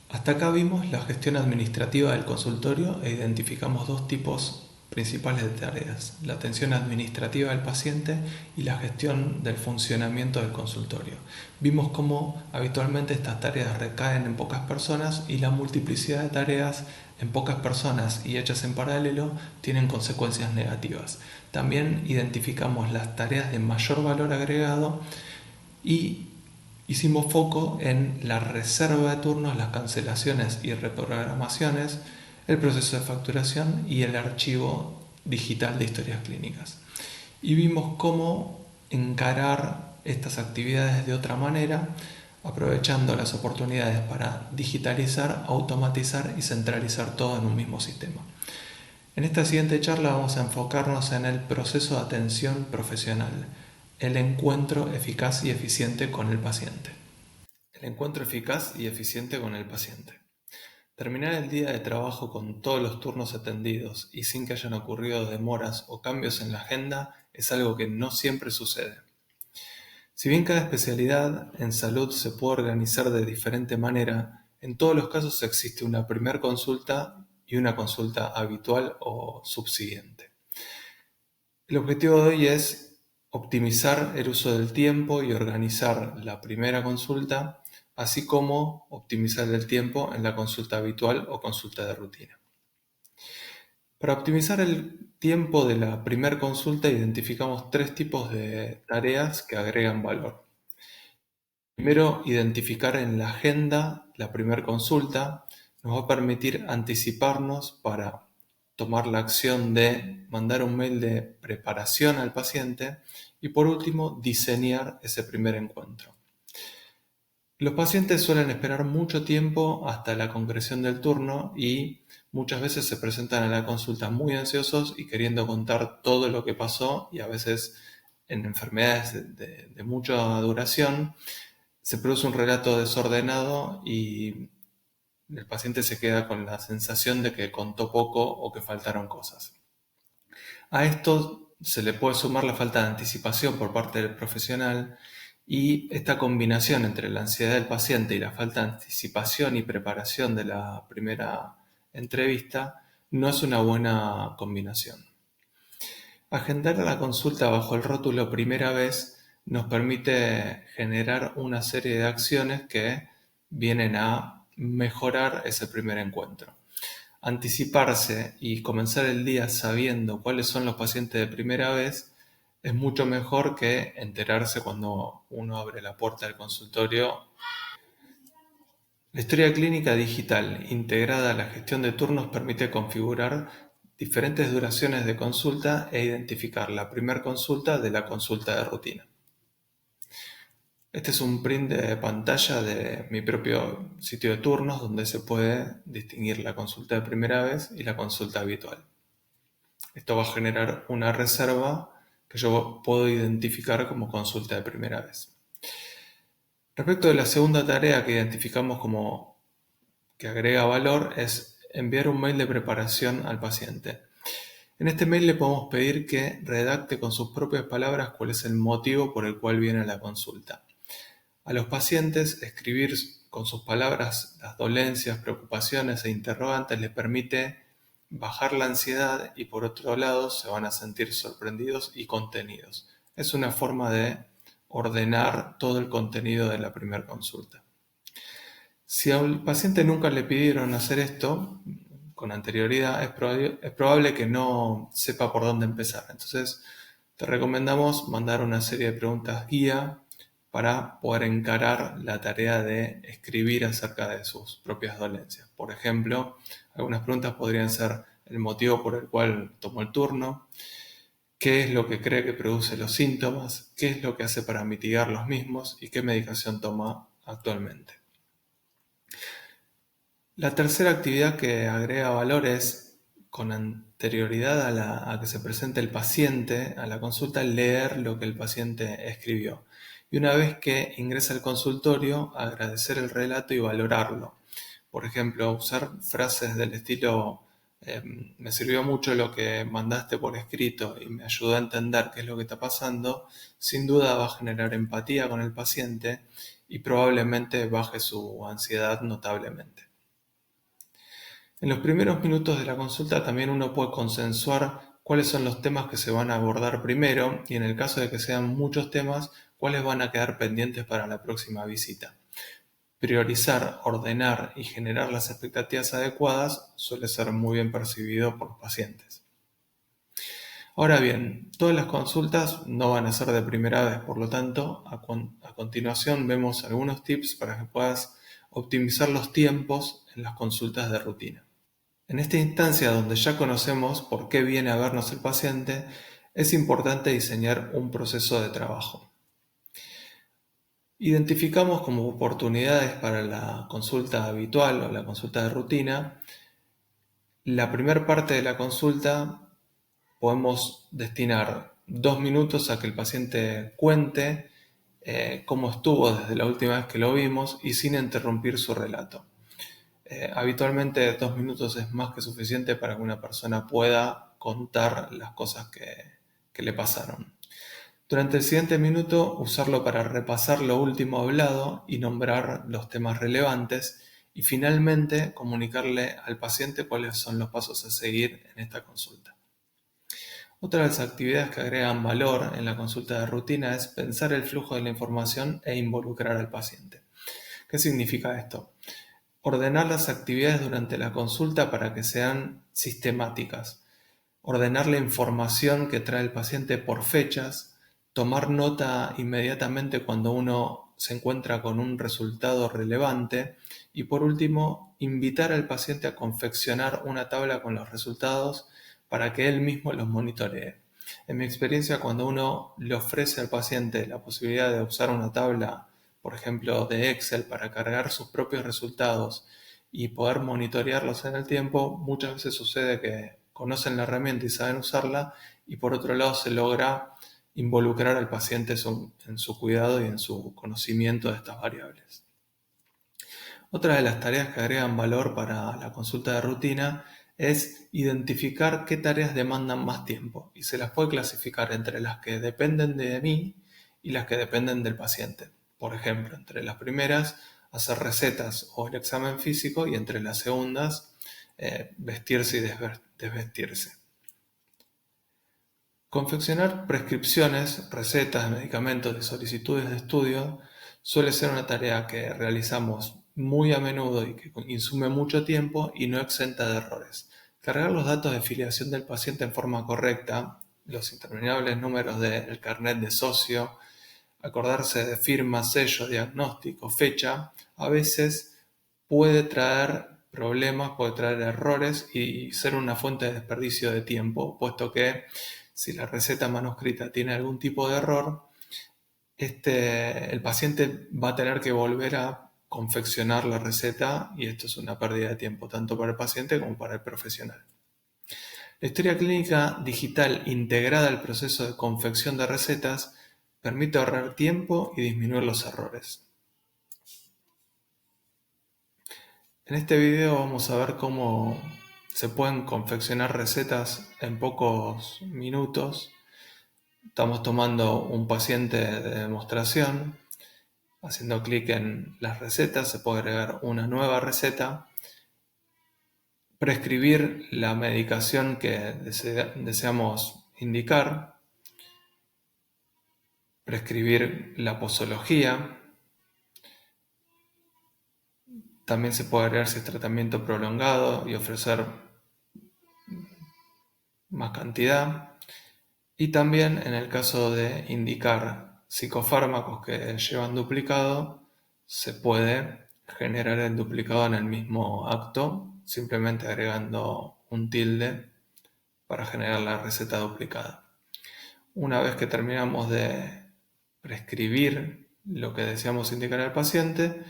Hasta acá vimos la gestión administrativa del consultorio e identificamos dos tipos principales de tareas: la atención administrativa del paciente y la gestión del funcionamiento del consultorio. Vimos cómo habitualmente estas tareas recaen en pocas personas y la multiplicidad de tareas en pocas personas y hechas en paralelo tienen consecuencias negativas. También identificamos las tareas de mayor valor agregado y hicimos foco en la reserva de turnos, las cancelaciones y reprogramaciones, el proceso de facturación y el archivo digital de historias clínicas. Y vimos cómo encarar estas actividades de otra manera, aprovechando las oportunidades para digitalizar, automatizar y centralizar todo en un mismo sistema. En esta siguiente charla vamos a enfocarnos en el proceso de atención profesional, el encuentro eficaz y eficiente con el paciente. El encuentro eficaz y eficiente con el paciente. Terminar el día de trabajo con todos los turnos atendidos y sin que hayan ocurrido demoras o cambios en la agenda es algo que no siempre sucede. Si bien cada especialidad en salud se puede organizar de diferente manera, en todos los casos existe una primera consulta y una consulta habitual o subsiguiente. El objetivo de hoy es optimizar el uso del tiempo y organizar la primera consulta, así como optimizar el tiempo en la consulta habitual o consulta de rutina. Para optimizar el tiempo de la primera consulta identificamos tres tipos de tareas que agregan valor. Primero, identificar en la agenda la primera consulta nos va a permitir anticiparnos para tomar la acción de mandar un mail de preparación al paciente y por último, diseñar ese primer encuentro. Los pacientes suelen esperar mucho tiempo hasta la concreción del turno y muchas veces se presentan a la consulta muy ansiosos y queriendo contar todo lo que pasó, y a veces en enfermedades de mucha duración se produce un relato desordenado y el paciente se queda con la sensación de que contó poco o que faltaron cosas. A esto se le puede sumar la falta de anticipación por parte del profesional, y esta combinación entre la ansiedad del paciente y la falta de anticipación y preparación de la primera entrevista no es una buena combinación. Agendar la consulta bajo el rótulo primera vez nos permite generar una serie de acciones que vienen a mejorar ese primer encuentro. Anticiparse y comenzar el día sabiendo cuáles son los pacientes de primera vez es mucho mejor que enterarse cuando uno abre la puerta del consultorio. La historia clínica digital integrada a la gestión de turnos permite configurar diferentes duraciones de consulta e identificar la primera consulta de la consulta de rutina. Este es un print de pantalla de mi propio sitio de turnos donde se puede distinguir la consulta de primera vez y la consulta habitual. Esto va a generar una reserva que yo puedo identificar como consulta de primera vez. Respecto de la segunda tarea que identificamos como que agrega valor es enviar un mail de preparación al paciente. En este mail le podemos pedir que redacte con sus propias palabras cuál es el motivo por el cual viene a la consulta. A los pacientes, escribir con sus palabras las dolencias, preocupaciones e interrogantes les permite bajar la ansiedad y por otro lado se van a sentir sorprendidos y contenidos. Es una forma de ordenar todo el contenido de la primera consulta. Si al paciente nunca le pidieron hacer esto con anterioridad, es probable que no sepa por dónde empezar. Entonces, te recomendamos mandar una serie de preguntas guía para poder encarar la tarea de escribir acerca de sus propias dolencias. Por ejemplo, algunas preguntas podrían ser el motivo por el cual tomó el turno, qué es lo que cree que produce los síntomas, qué es lo que hace para mitigar los mismos y qué medicación toma actualmente. La tercera actividad que agrega valor es, con anterioridad a que se presente el paciente a la consulta, leer lo que el paciente escribió. Y una vez que ingresa al consultorio, agradecer el relato y valorarlo. Por ejemplo, usar frases del estilo me sirvió mucho lo que mandaste por escrito y me ayudó a entender qué es lo que está pasando, sin duda va a generar empatía con el paciente y probablemente baje su ansiedad notablemente. En los primeros minutos de la consulta también uno puede consensuar cuáles son los temas que se van a abordar primero y en el caso de que sean muchos temas, cuáles van a quedar pendientes para la próxima visita. Priorizar, ordenar y generar las expectativas adecuadas suele ser muy bien percibido por los pacientes. Ahora bien, todas las consultas no van a ser de primera vez, por lo tanto, a continuación vemos algunos tips para que puedas optimizar los tiempos en las consultas de rutina. En esta instancia donde ya conocemos por qué viene a vernos el paciente, es importante diseñar un proceso de trabajo. Identificamos como oportunidades para la consulta habitual o la consulta de rutina. La primera parte de la consulta podemos destinar 2 minutos a que el paciente cuente cómo estuvo desde la última vez que lo vimos y sin interrumpir su relato. Habitualmente 2 minutos es más que suficiente para que una persona pueda contar las cosas que le pasaron. Durante el siguiente minuto, usarlo para repasar lo último hablado y nombrar los temas relevantes y finalmente comunicarle al paciente cuáles son los pasos a seguir en esta consulta. Otra de las actividades que agregan valor en la consulta de rutina es pensar el flujo de la información e involucrar al paciente. ¿Qué significa esto? Ordenar las actividades durante la consulta para que sean sistemáticas. Ordenar la información que trae el paciente por fechas. Tomar nota inmediatamente cuando uno se encuentra con un resultado relevante. Y por último, invitar al paciente a confeccionar una tabla con los resultados para que él mismo los monitoree. En mi experiencia, cuando uno le ofrece al paciente la posibilidad de usar una tabla, por ejemplo, de Excel para cargar sus propios resultados y poder monitorearlos en el tiempo, muchas veces sucede que conocen la herramienta y saben usarla y por otro lado se logra involucrar al paciente en su cuidado y en su conocimiento de estas variables. Otra de las tareas que agregan valor para la consulta de rutina es identificar qué tareas demandan más tiempo y se las puede clasificar entre las que dependen de mí y las que dependen del paciente. Por ejemplo, entre las primeras, hacer recetas o el examen físico y entre las segundas, vestirse y desvestirse. Confeccionar prescripciones, recetas, medicamentos y solicitudes de estudio suele ser una tarea que realizamos muy a menudo y que insume mucho tiempo y no exenta de errores. Cargar los datos de filiación del paciente en forma correcta, los interminables números del carnet de socio, acordarse de firma, sello, diagnóstico, fecha, a veces puede traer problemas, puede traer errores y ser una fuente de desperdicio de tiempo, puesto que si la receta manuscrita tiene algún tipo de error, el paciente va a tener que volver a confeccionar la receta y esto es una pérdida de tiempo, tanto para el paciente como para el profesional. La historia clínica digital integrada al proceso de confección de recetas permite ahorrar tiempo y disminuir los errores. En este video vamos a ver cómo se pueden confeccionar recetas en pocos minutos. Estamos tomando un paciente de demostración, haciendo clic en las recetas se puede agregar una nueva receta, prescribir la medicación que deseamos indicar, prescribir la posología. También se puede agregar si es tratamiento prolongado y ofrecer más cantidad. Y también en el caso de indicar psicofármacos que llevan duplicado, se puede generar el duplicado en el mismo acto, simplemente agregando un tilde para generar la receta duplicada. Una vez que terminamos de prescribir lo que deseamos indicar al paciente,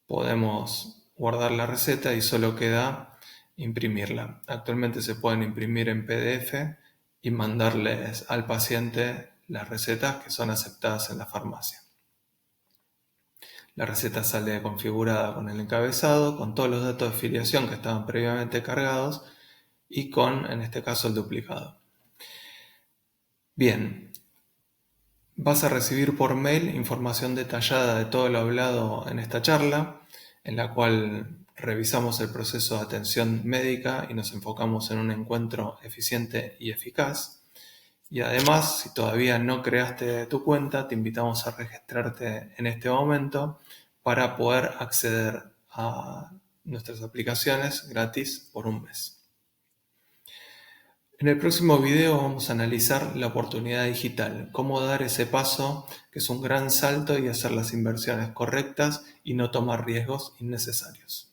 podemos guardar la receta y solo queda imprimirla. Actualmente se pueden imprimir en PDF y mandarles al paciente las recetas que son aceptadas en la farmacia. La receta sale configurada con el encabezado, con todos los datos de filiación que estaban previamente cargados y con, en este caso, el duplicado. Bien, vas a recibir por mail información detallada de todo lo hablado en esta charla, en la cual revisamos el proceso de atención médica y nos enfocamos en un encuentro eficiente y eficaz. Y además, si todavía no creaste tu cuenta, te invitamos a registrarte en este momento para poder acceder a nuestras aplicaciones gratis por un mes. En el próximo video vamos a analizar la oportunidad digital, cómo dar ese paso que es un gran salto y hacer las inversiones correctas y no tomar riesgos innecesarios.